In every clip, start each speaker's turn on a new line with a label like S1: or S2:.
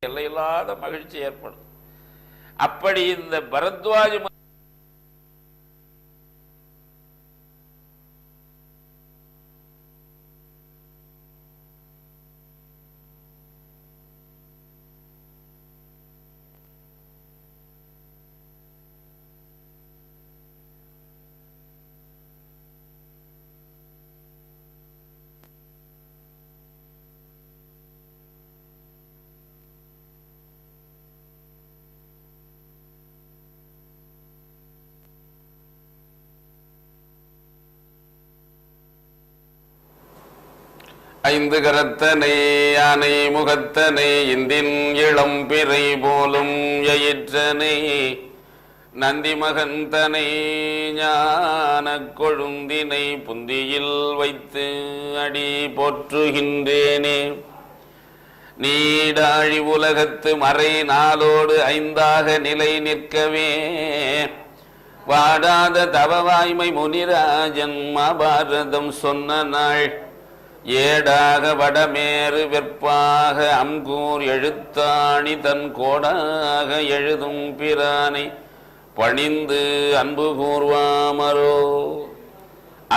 S1: எல்லையில்லாத மகிழ்ச்சி ஏற்படும். அப்படி இந்த பரத்வாஜ ஐந்து கரத்தனை யானை முகத்தனை இந்தின் இளம் பிறை போலும் எயிற்றனை நந்தி மகந்தனை ஞான கொழுந்தினை புந்தியில் வைத்து அடி போற்றுகின்றேனே. நீடாழி உலகத்து மறை நாளோடு ஐந்தாக நிலை நிற்கவே வாடாத தவவாய்மை முனிராஜன் மகாபாரதம் சொன்ன நாள் ஏடாக வடமேறு வெற்பாக அம்கூர் எழுத்தாணி தன் கோடாக எழுதும் பிரானை பணிந்து அன்பு கூர்வாமரோ.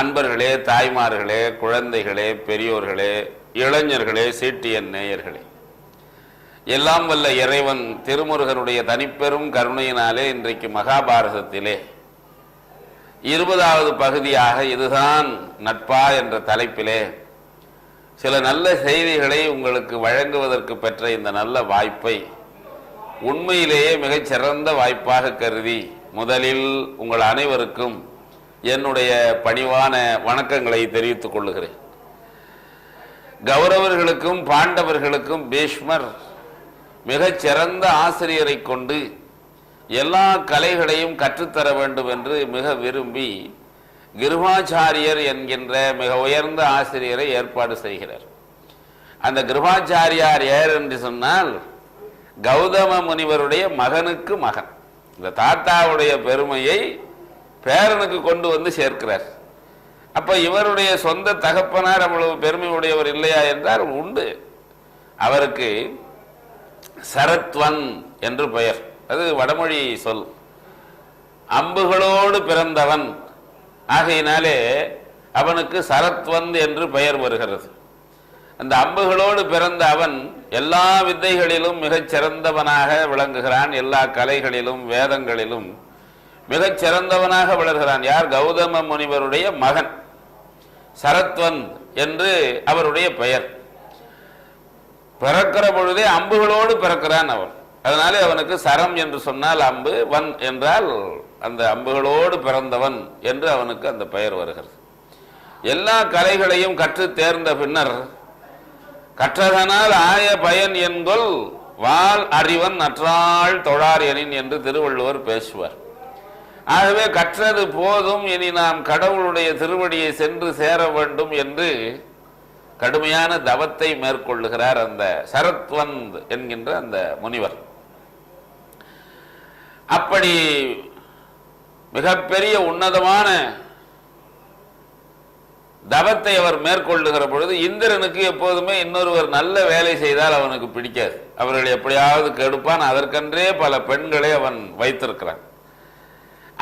S1: அன்பர்களே, தாய்மார்களே, குழந்தைகளே, பெரியோர்களே, இளைஞர்களே, சீட்டியன் நேயர்களே, எல்லாம் வல்ல இறைவன் திருமுருகனுடைய தனிப்பெரும் கருணையினாலே இன்றைக்கு மகாபாரதத்திலே 20வது பகுதியாக இதுதான் நட்பா என்ற தலைப்பிலே சில நல்ல செய்திகளை உங்களுக்கு வழங்குவதற்கு பெற்ற இந்த நல்ல வாய்ப்பை உண்மையிலேயே மிகச்சிறந்த வாய்ப்பாக கருதி முதலில் உங்கள் அனைவருக்கும் என்னுடைய பணிவான வணக்கங்களை தெரிவித்துக் கொள்ளுகிறேன். கௌரவர்களுக்கும் பாண்டவர்களுக்கும் பீஷ்மர் மிகச்சிறந்த ஆசிரியரை கொண்டு எல்லா கலைகளையும் கற்றுத்தர வேண்டும் என்று மிக விரும்பி கிருபாச்சாரியர் என்கின்ற மிக உயர்ந்த ஆசிரியரை ஏற்பாடு செய்கிறார். அந்த கிருபாச்சாரியார் யார் என்று சொன்னால் கௌதம முனிவருடைய மகனுக்கு மகன். இந்த தாத்தாவுடைய பெருமையை பேரனுக்கு கொண்டு வந்து சேர்க்கிறார். அப்ப இவருடைய சொந்த தகப்பனார் அவ்வளவு பெருமை உடையவர் இல்லையா என்றால் உண்டு. அவருக்கு சரத்வன் என்று பெயர். அது வடமொழி சொல். அம்புகளோடு பிறந்தவன் ஆகையினாலே அவனுக்கு சரத்வந்த் என்று பெயர் வருகிறது. அந்த அம்புகளோடு பிறந்த அவன் எல்லா வித்தைகளிலும் மிகச் சிறந்தவனாக விளங்குகிறான். எல்லா கலைகளிலும் வேதங்களிலும் மிகச் சிறந்தவனாக வளர்கிறான். யார்? கௌதம முனிவருடைய மகன் சரத்வந்த் என்று அவருடைய பெயர். பிறக்கிற பொழுதே அம்புகளோடு பிறக்கிறான் அவன். அதனாலே அவனுக்கு சரம் என்று சொன்னால் அம்பு, வன் என்றால் அந்த அம்புகளோடு பிறந்தவன் என்று அவனுக்கு அந்த பெயர் வருகிறது. எல்லா கலைகளையும் கற்று தேர்ந்த பின்னர் கற்றதனால் ஆய பயன் என்கொல் வால் அறிவன் நற்றாள் தொழார் எனின் என்று திருவள்ளுவர் பேசுவார். ஆகவே கற்றது போதும், இனி நாம் கடவுளுடைய திருவடியை சென்று சேர வேண்டும் என்று கடுமையான தவத்தை மேற்கொள்ளுகிறார் அந்த சரத்வந்த் என்கின்ற அந்த முனிவர். அப்படி மிகப்பெரிய உன்னதமான தவத்தை அவர் மேற்கொள்ளுகிற பொழுது இந்திரனுக்கு எப்போதுமே இன்னொருவர் நல்ல வேலை செய்தால் அவனுக்கு பிடிக்காது. அவர்கள் எப்படியாவது கெடுப்பான். அதற்கென்றே பல பெண்களை அவன் வைத்திருக்கிறான்.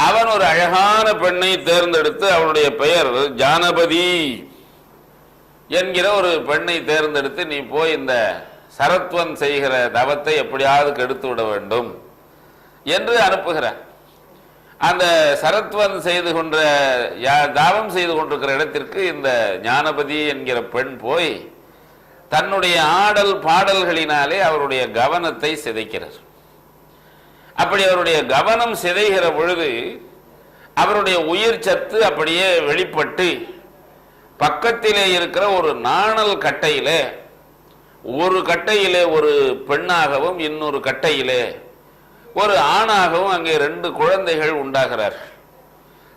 S1: அவன் ஒரு அழகான பெண்ணை தேர்ந்தெடுத்து அவனுடைய பெயர் ஜானபதி என்கிற ஒரு பெண்ணை தேர்ந்தெடுத்து நீ போய் இந்த சரத்வன் செய்கிற தவத்தை எப்படியாவது கெடுத்து விட வேண்டும் என்று அனுப்புகிறான். அந்த சரத்வன் செய்து கொண்ட தாவம் செய்து கொண்டிருக்கிற இடத்திற்கு இந்த ஞானபதி என்கிற பெண் போய் தன்னுடைய ஆடல் பாடல்களினாலே அவருடைய கவனத்தை சிதைக்கிறார். அப்படி அவருடைய கவனம் சிதைகிற பொழுது அவருடைய உயிர் சத்து அப்படியே வெளிப்பட்டு பக்கத்திலே இருக்கிற ஒரு நாணல் கட்டையிலே, ஒரு கட்டையிலே ஒரு பெண்ணாகவும் இன்னொரு கட்டையிலே ஒரு ஆணாகவும் அங்கே 2 குழந்தைகள் உண்டாகிறார்.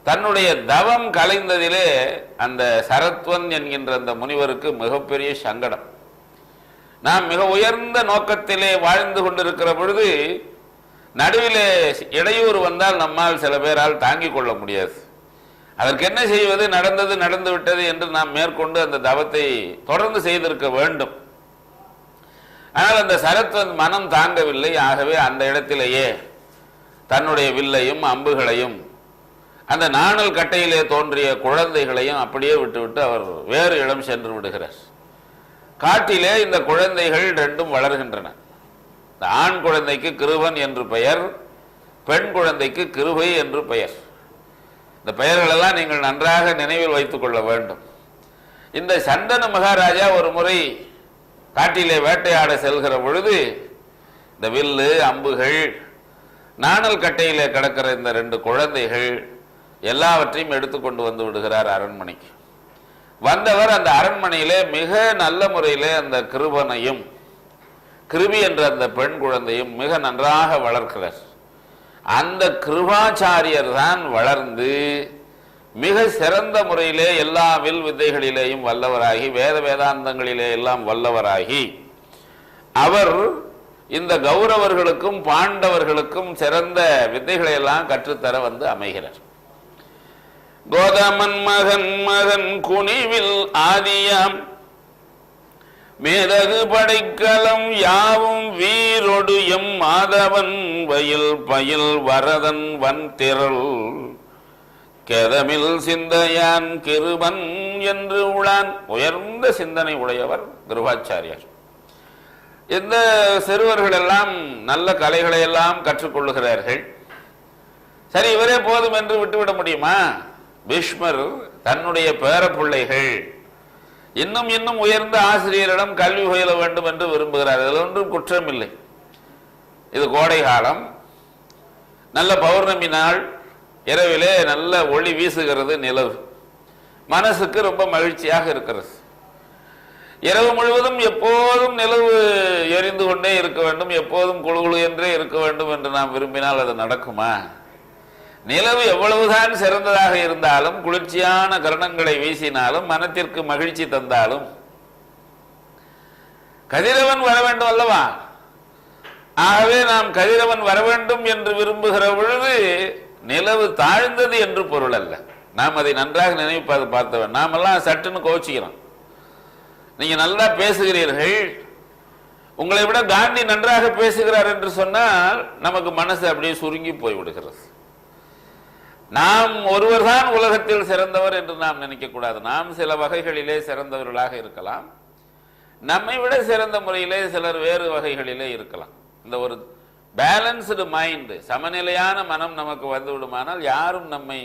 S1: தன்னுடைய தவம் கலைந்ததிலே அந்த சரத்வன் என்கின்ற அந்த முனிவருக்கு மிகப்பெரிய சங்கடம். நாம் மிக உயர்ந்த நோக்கத்திலே வாழ்ந்து கொண்டிருக்கிற பொழுது நடுவிலே இடையூறு வந்தால் நம்மால் சில பேரால் தாங்கிக் கொள்ள முடியாது. அதற்கு என்ன செய்வது? நடந்தது நடந்து விட்டது என்று நாம் மேற்கொண்டு அந்த தவத்தை தொடர்ந்து செய்திருக்க வேண்டும். ஆனால் அந்த சரத் மனம் தாங்கவில்லை. ஆகவே அந்த இடத்திலேயே தன்னுடைய வில்லையும் அம்புகளையும் அந்த நாணல் கட்டையிலே தோன்றிய குழந்தைகளையும் அப்படியே விட்டுவிட்டு அவர் வேறு இடம் சென்று விடுகிறார். காட்டிலே இந்த குழந்தைகள் ரெண்டும் வளர்கின்றன. இந்த ஆண் குழந்தைக்கு கிருபன் என்று பெயர், பெண் குழந்தைக்கு கிருபை என்று பெயர். இந்த பெயர்களெல்லாம் நீங்கள் நன்றாக நினைவில் வைத்துக் கொள்ள வேண்டும். இந்த சந்தனு மகாராஜா ஒரு முறை காட்டிலே வேட்டையாட செல்கிற பொழுது இந்த வில்லு அம்புகள் நாணல் கட்டையிலே கிடக்கிற இந்த 2 குழந்தைகள் எல்லாவற்றையும் எடுத்துக்கொண்டு வந்து விடுகிறார் அரண்மனைக்கு. வந்தவர் அந்த அரண்மனையிலே மிக நல்ல முறையிலே அந்த கிருபனையும் கிருபி என்ற அந்த பெண் குழந்தையும் மிக நன்றாக வளர்க்கிறார். அந்த கிருபாச்சாரியர் தான் வளர்ந்து மிக சிறந்த முறையிலே எல்லா வில் வித்தைகளிலேயும் வல்லவராகி வேத வேதாந்தங்களிலே எல்லாம் வல்லவராகி அவர் இந்த கௌரவர்களுக்கும் பாண்டவர்களுக்கும் சிறந்த வித்தைகளை எல்லாம் கற்றுத்தர வந்து அமைகிறார். கோதமன் மகன் குனிவில் ஆதியாம் மேதகு படைக்கலம் யாவும் வீரொடு எம் மாதவன் வயல் பயில் வரதன் வன் திரள் கெதமில் சிந்தையான் கிருபன் என்று உளான். உயர்ந்த சிந்தனை உடையவர் கிருபாச்சாரியார். இந்த சிறுவர்கள் எல்லாம் நல்ல கலைகளை எல்லாம் கற்றுக்கொள்ளுகிறார்கள். சரி, இவரே போதும் என்று விட்டுவிட முடியுமா? பீஷ்மர் தன்னுடைய பேர பிள்ளைகள் இன்னும் இன்னும் உயர்ந்த ஆசிரியரிடம் கல்வி பயில வேண்டும் என்று விரும்புகிறார். அதில் ஒன்றும் குற்றம் இல்லை. இது கோடை காலம், நல்ல பௌர்ணமி நாள், இரவிலே நல்ல ஒளி வீசுகிறது நிலவு, மனசுக்கு ரொம்ப மகிழ்ச்சியாக இருக்கிறது. இரவு முழுவதும் எப்போதும் நிலவு எரிந்து கொண்டே இருக்க வேண்டும், எப்போதும் குழுகுழு என்றே இருக்க வேண்டும் என்று நாம் விரும்பினால் அது நடக்குமா? நிலவு எவ்வளவுதான் சிறந்ததாக இருந்தாலும், குளிர்ச்சியான கரணங்களை வீசினாலும், மனத்திற்கு மகிழ்ச்சி தந்தாலும் கதிரவன் வர வேண்டும் அல்லவா? ஆகவே நாம் கதிரவன் வர வேண்டும் என்று விரும்புகிற பொழுது நிலவு தாழ்ந்தது என்று பொருள் அல்ல. நாம் அதை நன்றாக நினைவு பார்த்தவன். நாமெல்லாம் சட்டுன்னு கோச்சிக்கிறோம். நீங்க நல்லா பேசுகிறீர்கள், உங்களை விட காந்தி நன்றாக பேசுகிறார் என்று சொன்னால் நமக்கு மனசு அப்படியே சுருங்கி போய்விடுகிறது. நாம் ஒருவர் தான் உலகத்தில் சிறந்தவர் என்று நாம் நினைக்க கூடாது. நாம் சில வகைகளிலே சிறந்தவர்களாக இருக்கலாம், நம்மை விட சிறந்த முறையிலே சிலர் வேறு வகைகளிலே இருக்கலாம். இந்த ஒரு பேலன்ஸ்டு மைண்ட், சமநிலையான மனம் நமக்கு வந்து விடுமானால் யாரும் நம்மை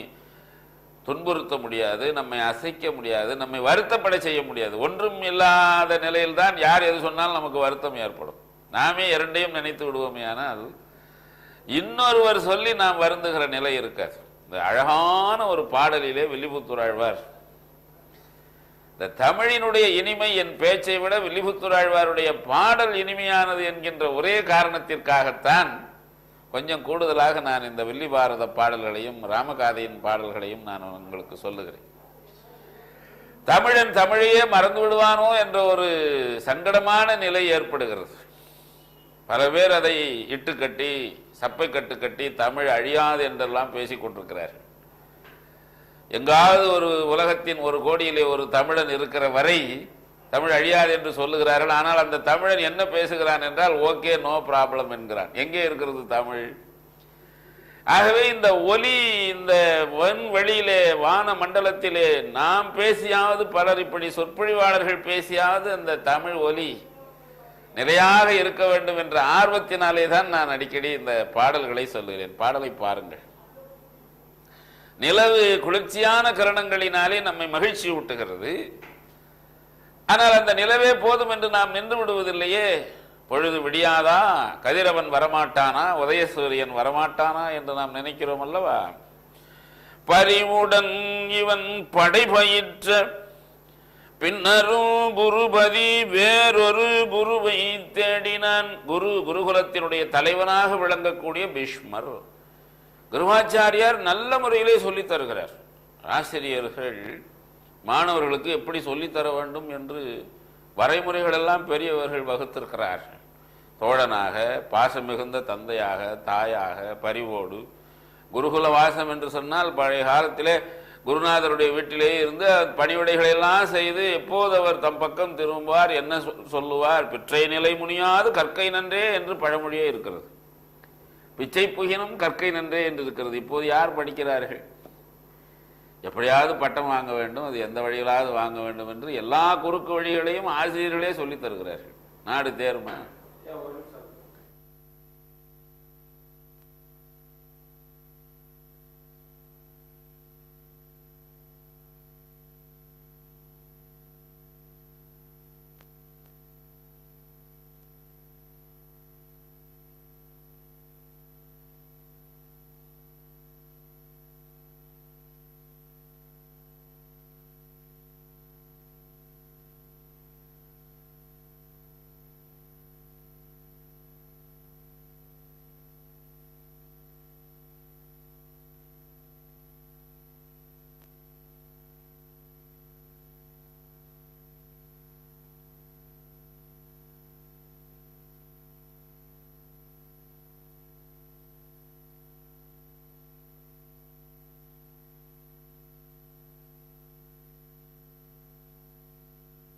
S1: துன்புறுத்த முடியாது, நம்மை அசைக்க முடியாது, நம்மை வருத்தப்பட செய்ய முடியாது. ஒன்றும் இல்லாத நிலையில் தான் யார் எது சொன்னாலும் நமக்கு வருத்தம் ஏற்படும். நாமே இரண்டையும் நினைத்து விடுவோமே, ஆனால் இன்னொருவர் சொல்லி நாம் வருந்துகிற நிலை இருக்காது. இந்த அழகான ஒரு பாடலிலே வில்லிபுத்தூராழ்வார், இந்த தமிழினுடைய இனிமை என் பேச்சை விட வில்லிபுத்தூராழ்வாருடைய பாடல் இனிமையானது என்கின்ற ஒரே காரணத்திற்காகத்தான் கொஞ்சம் கூடுதலாக நான் இந்த வில்லி பாரத பாடல்களையும் ராமகாதையின் பாடல்களையும் நான் உங்களுக்கு சொல்லுகிறேன். தமிழன் தமிழையே மறந்து விடுவானோ என்ற ஒரு சங்கடமான நிலை ஏற்படுகிறது. பல பேர் அதை இட்டுக்கட்டி சப்பை கட்டு கட்டி தமிழ் அழியாது என்றெல்லாம் பேசிக் கொண்டிருக்கிறார்கள். எங்காவது ஒரு உலகத்தின் ஒரு கோடியிலே ஒரு தமிழன் இருக்கிற வரை தமிழ் அழியாது என்று சொல்லுகிறார்கள். ஆனால் அந்த தமிழன் என்ன பேசுகிறான் என்றால் ஓகே, நோ ப்ராப்ளம் என்கிறான். எங்கே இருக்கிறது தமிழ்? ஆகவே இந்த ஒலி, இந்த வெளியிலே வான மண்டலத்திலே நாம் பேசியாவது, பலர் இப்படி சொற்பொழிவாளர்கள் பேசியாவது அந்த தமிழ் ஒலி நிலையாக இருக்க வேண்டும் என்ற ஆர்வத்தினாலே தான் நான் அடிக்கடி இந்த பாடல்களை சொல்லுகிறேன். பாடலை பாருங்கள். நிலவு குளிர்ச்சியான கரணங்களினாலே நம்மை மகிழ்ச்சி ஊட்டுகிறது. ஆனால் அந்த நிலவே போதும் என்று நாம் நின்று விடுவதில்லையே. பொழுது விடியாதா, கதிரவன் வரமாட்டானா, உதயசூரியன் வரமாட்டானா என்று நாம் நினைக்கிறோம் அல்லவா? பரிவுடன் இவன் படைபயிற்ற பின்னரும் குருபதி வேறொரு குருவை தேடினான். குருகுலத்தினுடைய தலைவனாக விளங்கக்கூடிய பீஷ்மர், குருவாச்சாரியார் நல்ல முறையிலே சொல்லித் தருகிறார். ஆசிரியர்கள் மாணவர்களுக்கு எப்படி சொல்லித்தர வேண்டும் என்று வரைமுறைகள் எல்லாம் பெரியவர்கள் வகுத்திருக்கிறார்கள். தோழனாக, பாசம் மிகுந்த தந்தையாக, தாயாக, பரிவோடு. குருகுல வாசம் என்று சொன்னால் பழைய காலத்திலே குருநாதருடைய வீட்டிலே இருந்து பணிவிடைகளை எல்லாம் செய்து எப்போது அவர் தம் பக்கம் திரும்புவார், என்ன சொல்லுவார்? பிற்றை நிலை முனியாது கற்கை நன்றே என்று பழமொழியே இருக்கிறது. பிச்சை புகினும் கற்கை நன்றே என்று இருக்கிறது. இப்போது யார் படிக்கிறார்கள்? எப்படியாவது பட்டம் வாங்க வேண்டும், அது எந்த வழியிலாவது வாங்க வேண்டும் என்று எல்லா குறுக்கு வழிகளையும் ஆசிரியர்களே சொல்லித் தருகிறார்கள். நாடு தேர்மா?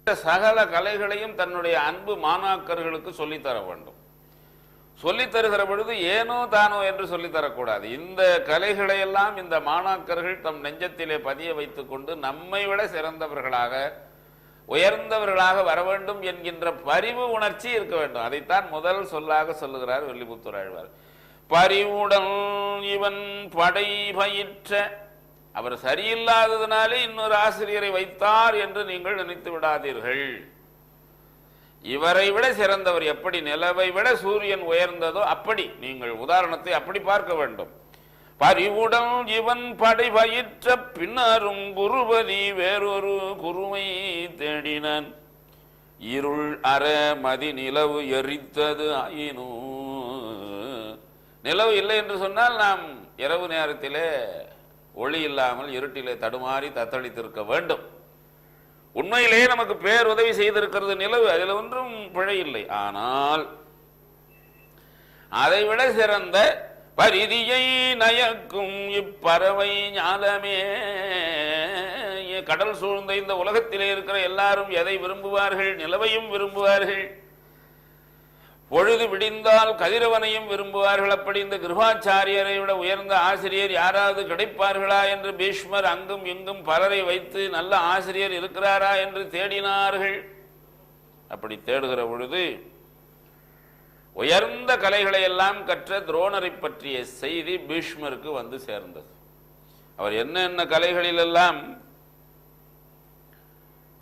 S1: சகல கலைகளையும் தன்னுடைய அன்பு மாணாக்கர்களுக்கு சொல்லித்தர வேண்டும். சொல்லித் தருகிற பொழுது ஏனோ தானோ என்று சொல்லித்தரக்கூடாது. இந்த கலைகளை எல்லாம் இந்த மாணாக்கர்கள் தம் நெஞ்சத்திலே பதிய வைத்துக் கொண்டு நம்மை விட சிறந்தவர்களாக உயர்ந்தவர்களாக வர வேண்டும் என்கின்ற பரிவு உணர்ச்சி இருக்க வேண்டும். அதைத்தான் முதல் சொல்லாக சொல்லுகிறார் வில்லிபுத்தூர் ஆழ்வார். பரிவுடன் இவன் படை பயிற்ற, அவர் சரியில்லாததினாலே இன்னொரு ஆசிரியரை வைத்தார் என்று நீங்கள் நினைத்து விடாதீர்கள். இவரை விட சிறந்தவர். எப்படி நிலவை விட சூரியன் உயர்ந்ததோ அப்படி நீங்கள் உதாரணத்தை அப்படி பார்க்க வேண்டும். பரிவுடன் இவன் படை பயிற்ற பின்னரும் குருபதி வேறொரு குருவை தேடினன், இருள் அற மதி நிலவு எரித்தது ஆயினோ. நிலவு இல்லை என்று சொன்னால் நாம் இரவு நேரத்திலே ஒளி இல்லாமல் இருட்டிலே தடுமாறி தத்தளித்திருக்க வேண்டும். உண்மையிலேயே நமக்கு பேர் உதவி செய்திருக்கிறது நிலவு, அதில் ஒன்றும் பிழை இல்லை. ஆனால் அதைவிட சிறந்த பரிதியை நயக்கும் இப்பறவை ஞானமே. கடல் சூழ்ந்த இந்த உலகத்திலே இருக்கிற எல்லாரும் எதை விரும்புவார்கள்? நிலவையும் விரும்புவார்கள். பொழுது விடிந்தால் கதிரவனையும் விரும்புவார்கள். அப்படி இந்த கிருபாச்சாரியரை விட உயர்ந்த ஆசிரியர் யாராவது கிடைப்பார்களா என்று பீஷ்மர் அங்கும் இங்கும் பலரை வைத்து நல்ல ஆசிரியர் இருக்கிறாரா என்று தேடினார்கள். அப்படி தேடுகிற பொழுது உயர்ந்த கலைகளை எல்லாம் கற்ற துரோணரை பற்றிய செய்தி பீஷ்மருக்கு வந்து சேர்ந்தது. அவர் என்ன கலைகளிலெல்லாம்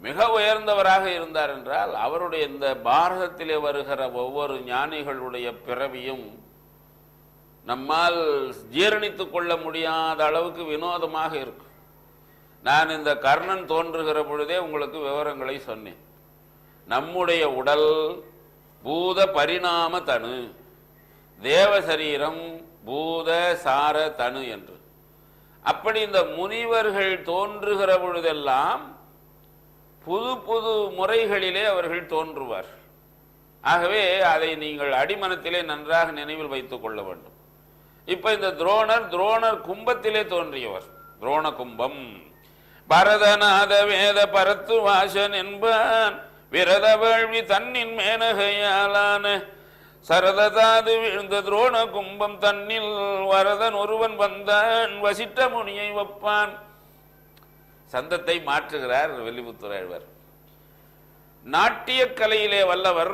S1: மிக உயர்ந்தவராக இருந்தார் என்றால், அவருடைய இந்த பாரதத்திலே வருகிற ஒவ்வொரு ஞானிகளுடைய பிறவியும் நம்மால் ஜீரணித்துக் கொள்ள முடியாத அளவுக்கு வினோதமாக இருக்கும். நான் இந்த கர்ணன் தோன்றுகிற பொழுதே உங்களுக்கு விவரங்களை சொன்னேன். நம்முடைய உடல் பூத பரிணாம தனு, தேவ சரீரம் பூத சார தனு என்று. அப்படி இந்த முனிவர்கள் தோன்றுகிற பொழுதெல்லாம் புது புது முறைகளிலே அவர்கள் தோன்றுவார். ஆகவே அதை நீங்கள் அடிமனத்திலே நன்றாக நினைவில் வைத்துக் கொள்ள வேண்டும். இப்ப இந்த துரோணர் கும்பத்திலே தோன்றியவர். துரோண கும்பம். பரதநாத வேத பரத்து வாசன் என்பான், விரத வேள்வி தன்னின் மேனகையாலான சரததாது விழுந்த துரோண கும்பம் தன்னில் வரதன் ஒருவன் வந்தான், வசிட்ட முனியை வப்பான். சந்தத்தை மாற்றுகிறார் வில்லிபுத்தூர் ஆழ்வார். நாட்டிய கலையிலே வல்லவர்,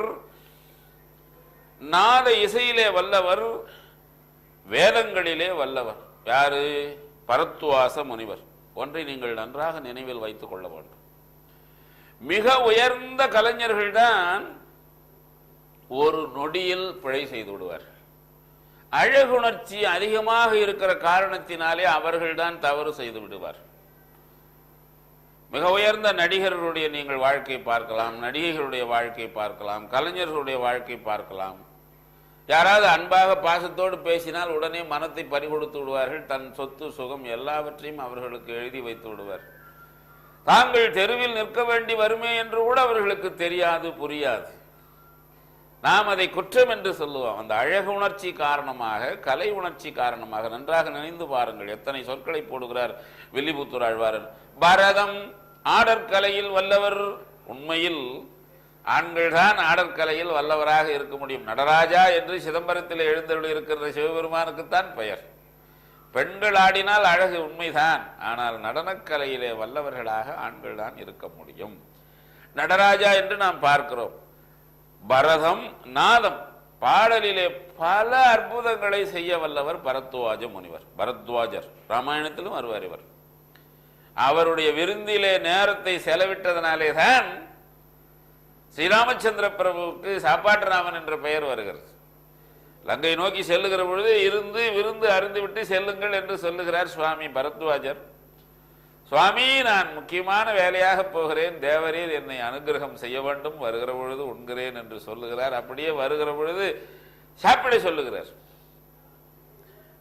S1: நாத இசையிலே வல்லவர், வேதங்களிலே வல்லவர். யாரு? பரத்துவாச முனிவர். ஒன்றை நீங்கள் நன்றாக நினைவில் வைத்துக் கொள்ள வேண்டும். மிக உயர்ந்த கலைஞர்கள் தான் ஒரு நொடியில் பிழை செய்து விடுவார். அழகுணர்ச்சி அதிகமாக இருக்கிற காரணத்தினாலே அவர்கள்தான் தவறு செய்து விடுவார். மிக உயர்ந்த நடிகர்களுடைய நீங்கள் வாழ்க்கை பார்க்கலாம், நடிகைகளுடைய வாழ்க்கை பார்க்கலாம், கலைஞர்களுடைய வாழ்க்கை பார்க்கலாம். யாராவது அன்பாக பாசத்தோடு பேசினால் உடனே மனத்தை பறிகொடுத்து விடுவார்கள். தன் சொத்து சுகம் எல்லாவற்றையும் அவர்களுக்கு எழுதி வைத்து விடுவார். தாங்கள் தெருவில் நிற்க வேண்டி வருமே என்று கூட அவர்களுக்கு தெரியாது, புரியாது. நாம் அதை குற்றம் என்று சொல்லுவோம். அந்த அழகு உணர்ச்சி காரணமாக, கலை உணர்ச்சி காரணமாக. நன்றாக நினைந்து பாருங்கள், எத்தனை சொற்களை போடுகிறார் வில்லிபுத்தூர் ஆழ்வாரன். பரதம் ஆடற்கலையில் வல்லவர். உண்மையில் ஆண்கள் தான் ஆடற்கலையில் வல்லவராக இருக்க முடியும். நடராஜா என்று சிதம்பரத்தில் எழுந்தருளி இருக்கிற சிவபெருமானுக்குத்தான் பெயர். பெண்கள் ஆடினால் அழகு உண்மைதான், ஆனால் நடனக்கலையிலே வல்லவர்களாக ஆண்கள் தான் இருக்க முடியும். நடராஜா என்று நாம் பார்க்கிறோம். பரதம், நாதம், பாடலிலே பல அற்புதங்களை செய்ய வல்லவர் பரத்வாஜ முனிவர். பரத்வாஜர் ராமாயணத்திலும் வருவார். இவர் அவருடைய விருந்திலே நேரத்தை செலவிட்டதனாலே தான் ஸ்ரீராமச்சந்திர பிரபுவுக்கு சாப்பாட்டு ராமன் என்ற பெயர் வருகிறது. லங்கை நோக்கி செல்லுகிற பொழுது இருந்து விருந்து அருந்துவிட்டு செல்லுங்கள் என்று சொல்லுகிறார் சுவாமி பரத்வாஜர். சுவாமி, நான் முக்கியமான வேலையாக போகிறேன், தேவரீர் என்னை அனுகிரகம் செய்ய வேண்டும், வருகிற பொழுது உண்கிறேன் என்று சொல்லுகிறார். அப்படியே வருகிற பொழுது சாப்பிட சொல்லுகிறார்.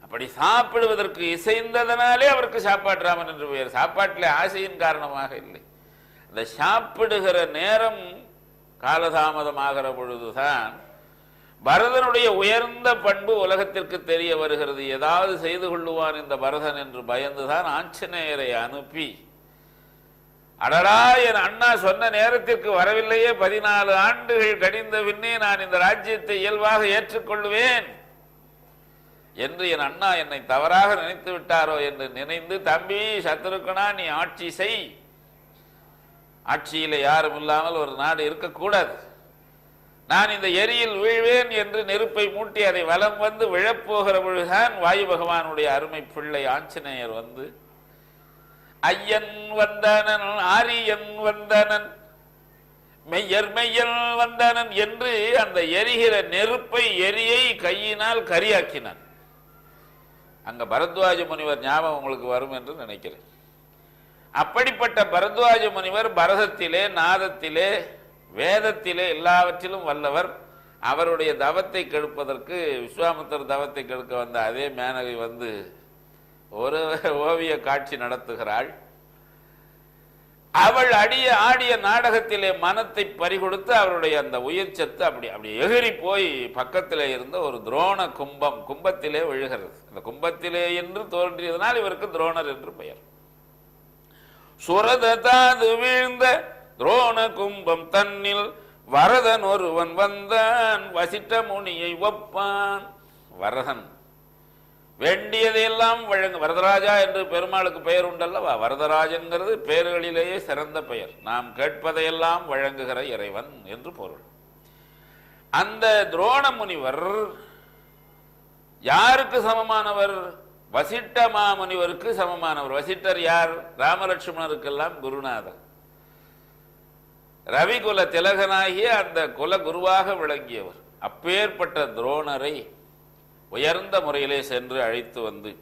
S1: அப்படி சாப்பிடுவதற்கு இசைந்ததனாலே அவருக்கு சாப்பாட்டு ராமன் என்று பெயர். சாப்பாட்டிலே ஆசையின் காரணமாக இல்லை. அந்த சாப்பிடுகிற நேரம் காலதாமதமாகிற பொழுதுதான் பரதனுடைய உயர்ந்த பண்பு உலகத்திற்கு தெரிய வருகிறது. ஏதாவது செய்து கொள்ளுவான் இந்த பரதன் என்று பயந்துதான் ஆஞ்சநேயரை அனுப்பி, அடடா, என் அண்ணா சொன்ன நேரத்திற்கு வரவில்லையே, 14 ஆண்டுகள் கடிந்த பின்னே நான் இந்த ராஜ்யத்தை இயல்பாக ஏற்றுக்கொள்வேன் என்று என் அண்ணா என்னை தவறாக நினைத்து விட்டாரோ என்று நினைந்து, தம்பி சத்ருக்கனா, நீ ஆட்சி செய், ஆட்சியில யாரும் இல்லாமல் ஒரு நாடு இருக்கக்கூடாது, நான் இந்த எரியில் வீழ்வேன் என்று நெருப்பை மூட்டி அதை வலம் வந்து விழப்போகிற பொழுதுதான் வாயு பகவானுடைய அருமை பிள்ளை ஆஞ்சநேயர் வந்து, ஐயன் வந்தனன், ஆரியன் வந்தனன், மெய்யர் மெய்யல் வந்தனன் என்று அந்த எரிகிற நெருப்பை, எரியை கையினால் கரியாக்கினான். அங்க பரத்வாஜ முனிவர் ஞாபகம் உங்களுக்கு வரும் என்று நினைக்கிறேன். அப்படிப்பட்ட பரத்வாஜ முனிவர் பரதத்திலே, நாதத்திலே, வேதத்திலே எல்லாவற்றிலும் வல்லவர். அவருடைய தவத்தை கெடுப்பதற்கு, விஸ்வாமித்திரர் தவத்தை கெடுக்க வந்த அதே மேனகை வந்து ஒரு ஓவிய காட்சி நடத்துகிறாள். அவள் ஆடிய நாடகத்திலே மனத்தை பறிகொடுத்து அவருடைய அந்த உயிர் சத்து அப்படி எகிரி போய் பக்கத்திலே இருந்த ஒரு துரோண கும்பத்திலே விழுகிறது. அந்த கும்பத்திலே என்று தோன்றியதனால் இவருக்கு துரோணர் என்று பெயர். சுரதாது வீழ்ந்த துரோண கும்பம் தன்னில் வரதன் ஒருவன் வந்தான், வசிட்ட முனியை ஒப்பான். வரதன் வேண்டியதையெல்லாம் வழங்கு. வரதராஜா என்று பெருமாளுக்கு பெயர் உண்டல்லவா? வரதராஜன்கிறது பெயர்களிலேயே சிறந்த பெயர். நாம் கேட்பதையெல்லாம் வழங்குகிற இறைவன் என்று பொருள். அந்த துரோண முனிவர் யாருக்கு சமமானவர்? வசிட்ட மாமுனிவருக்கு சமமானவர். வசிட்டர் யார்? ராமலட்சுமணருக்கெல்லாம் குருநாதர், ரவிகுல திலகனாகிய அந்த குல குருவாக விளங்கியவர். அப்பேற்பட்ட துரோணரை உயர்ந்த முறையிலே சென்று அழைத்து வந்து,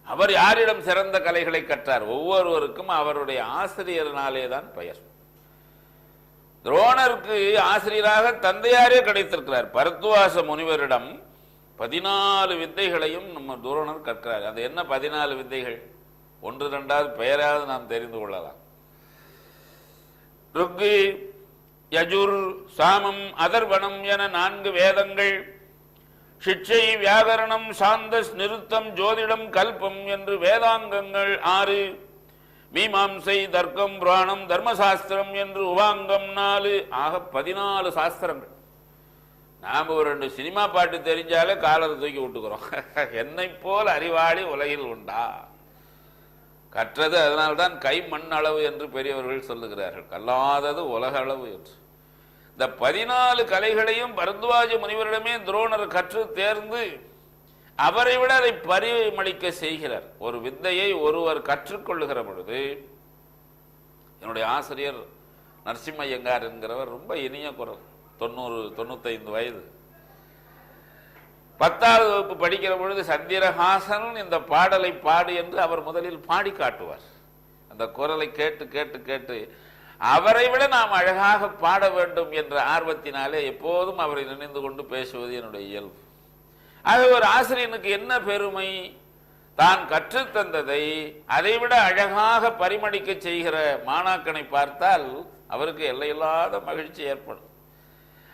S1: அவர் யாரிடம் சிறந்த கலைகளை கற்றார்? ஒவ்வொருவருக்கும் அவருடைய ஆசிரியர்னாலே தான் பெயர். துரோணருக்கு ஆசிரியராக தந்தையாரே கிடைத்திருக்கிறார். பரத்வாச முனிவரிடம் 14 வித்தைகளையும் நம்ம துரோணர் கற்றார். அது என்ன 14 வித்தைகள்? 1 2வது பெயராவது நாம் தெரிந்து கொள்ளலாம். ருக்கு, யஜுர், சாமம், அதர்வணம் என 4 வேதங்கள், சிக்ஷை, வியாகரணம், சாந்தஸ், நிருத்தம், ஜோதிடம், கல்பம் என்று வேதாங்கங்கள் 6, மீமாம்சை, தர்க்கம், புராணம், தர்மசாஸ்திரம் என்று உபாங்கம் 4, ஆக 14 சாஸ்திரங்கள். நாம் ஒரு 2 சினிமா பாட்டு தெரிஞ்சாலே காலரை தூக்கி விட்டுக்கிறோம். என்னை போல் அறிவாளி உலகில் உண்டா? கற்றது அதனால்தான் கை மண் அளவு என்று பெரியவர்கள் சொல்லுகிறார்கள், கல்லாதது உலக அளவு என்று. இந்த 14 கலைகளையும் பரத்வாஜ முனிவரிடமே துரோணர் கற்று தேர்ந்து அவரை விட அதை பரிமளிக்க செய்கிறார். ஒரு வித்தையை ஒருவர் கற்றுக்கொள்ளுகிற பொழுது, என்னுடைய ஆசிரியர் நரசிம்மையங்கார் என்கிறவர் ரொம்ப இனிய குரல், 95 வயது, 10வது வகுப்பு படிக்கிற பொழுது சந்திரஹாசன் இந்த பாடலை பாடு என்று அவர் முதலில் பாடி காட்டுவார். அந்த குரலை கேட்டு கேட்டு கேட்டு அவரை விட நாம் அழகாக பாட வேண்டும் என்ற ஆர்வத்தினாலே எப்போதும் அவரை நினைந்து கொண்டு பேசுவது என்னுடைய இயல்பு. ஆக ஒரு ஆசிரியனுக்கு என்ன பெருமை? தான் கற்றுத்தந்ததை அதைவிட அழகாக பரிமளிக்க செய்கிற மாணாக்கனை பார்த்தால் அவருக்கு எல்லையில்லாத மகிழ்ச்சி ஏற்படும்.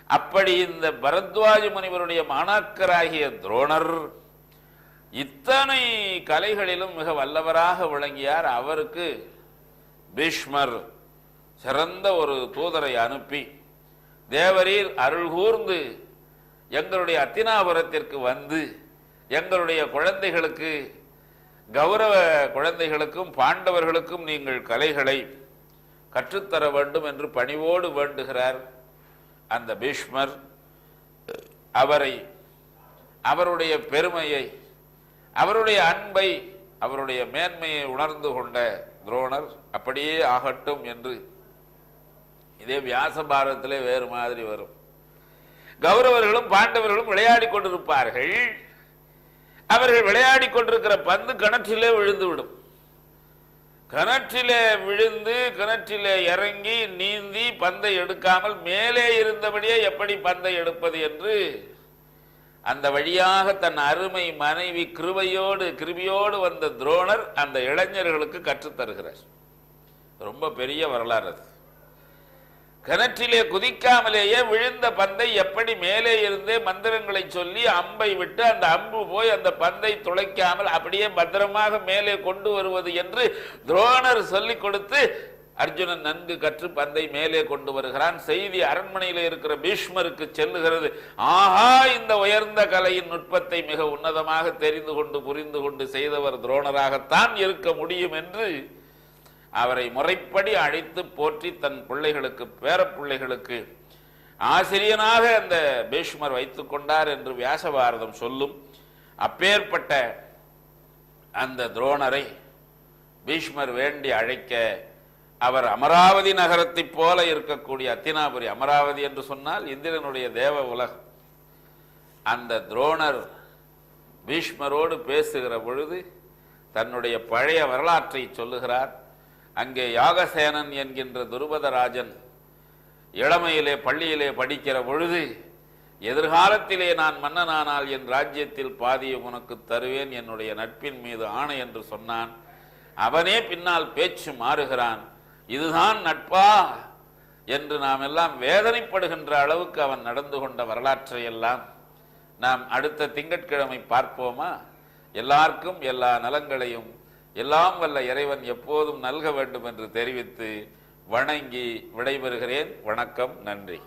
S1: அப்படி இந்த பரத்வாஜ முனிவருடைய மாணாக்கராகிய துரோணர் இத்தனை கலைகளிலும் மிக வல்லவராக விளங்கியார். அவருக்கு பீஷ்மர் சிறந்த ஒரு தூதரை அனுப்பி, தேவரீர் அருள் கூர்ந்து எங்களுடைய அத்தினாபுரத்திற்கு வந்து எங்களுடைய குழந்தைகளுக்கு, கௌரவ குழந்தைகளுக்கும் பாண்டவர்களுக்கும் நீங்கள் கலைகளை கற்றுத்தர வேண்டும் என்று பணிவோடு வேண்டுகிறார். அந்த பீஷ்மர் அவரை, அவருடைய பெருமையை, அவருடைய அன்பை, அவருடைய மேன்மையை உணர்ந்து கொண்ட துரோணர் அப்படியே ஆகட்டும் என்று, இதே வியாச பாரதத்திலே வேறு மாதிரி வரும். கௌரவர்களும் பாண்டவர்களும் விளையாடி கொண்டிருப்பார்கள். அவர்கள் விளையாடி கொண்டிருக்கிற பந்து கிணற்றிலே விழுந்துவிடும். கிணற்றிலே விழுந்து கிணற்றிலே இறங்கி நீந்தி பந்தை எடுக்காமல் மேலே இருந்தபடியே எப்படி பந்தை எடுப்பது என்று அந்த வழியாக தன் அருமை மனைவி கிருபியோடு வந்த துரோணர் அந்த இளைஞர்களுக்கு கற்றுத்தருகிறார். ரொம்ப பெரிய வரலாறு அது. கிணற்றிலே குதிக்காமலேயே விழுந்த பந்தை எப்படி மேலே இருந்தே மந்திரங்களை சொல்லி அம்பை விட்டு அந்த அம்பு போய் அந்த பந்தை துளைக்காமல் அப்படியே பத்திரமாக மேலே கொண்டு வருவது என்று துரோணர் சொல்லிக் கொடுத்து அர்ஜுனன் நன்கு கற்று பந்தை மேலே கொண்டு வருகிறான். செய்தி அரண்மனையில் இருக்கிற பீஷ்மருக்கு செல்லுகிறது. ஆஹா, இந்த உயர்ந்த கலையின் நுட்பத்தை மிக உன்னதமாக தெரிந்து கொண்டு புரிந்து கொண்டு செய்தவர் துரோணராகத்தான் இருக்க முடியும் என்று அவரை முறைப்படி அழைத்து போற்றி தன் பிள்ளைகளுக்கு, பேர பிள்ளைகளுக்கு ஆசிரியனாக அந்த பீஷ்மர் வைத்துக் கொண்டார் என்று வியாச பாரதம் சொல்லும். அப்பேற்பட்ட அந்த துரோணரை பீஷ்மர் வேண்டி அழைக்க, அவர் அமராவதி நகரத்தை போல இருக்கக்கூடிய அத்தினாபுரி, அமராவதி என்று சொன்னால் இந்திரனுடைய தேவ உலகம், அந்த துரோணர் பீஷ்மரோடு பேசுகிற பொழுது தன்னுடைய பழைய வரலாற்றை சொல்லுகிறார். அங்கே யாகசேனன் என்கின்ற துருபதராஜன் இளமையிலே பள்ளியிலே படிக்கிற பொழுது, எதிர்காலத்திலே நான் மன்னனானால் என் ராஜ்யத்தில் பாதியை உனக்கு தருவேன், என்னுடைய நட்பின் மீது ஆணை என்று சொன்னான். அவனே பின்னால் பேச்சு மாறுகிறான். இதுதான் நட்பா என்று நாம் எல்லாம் வேதனைப்படுகின்ற அளவுக்கு அவன் நடந்து கொண்ட வரலாற்றை எல்லாம் நாம் அடுத்த திங்கட்கிழமை பார்ப்போமா? எல்லாருக்கும் எல்லா நலங்களையும் எல்லாம் வல்ல இறைவன் எப்போதும் நல்க வேண்டும் என்று தெரிவித்து வணங்கி விடைபெறுகிறேன். வணக்கம், நன்றி.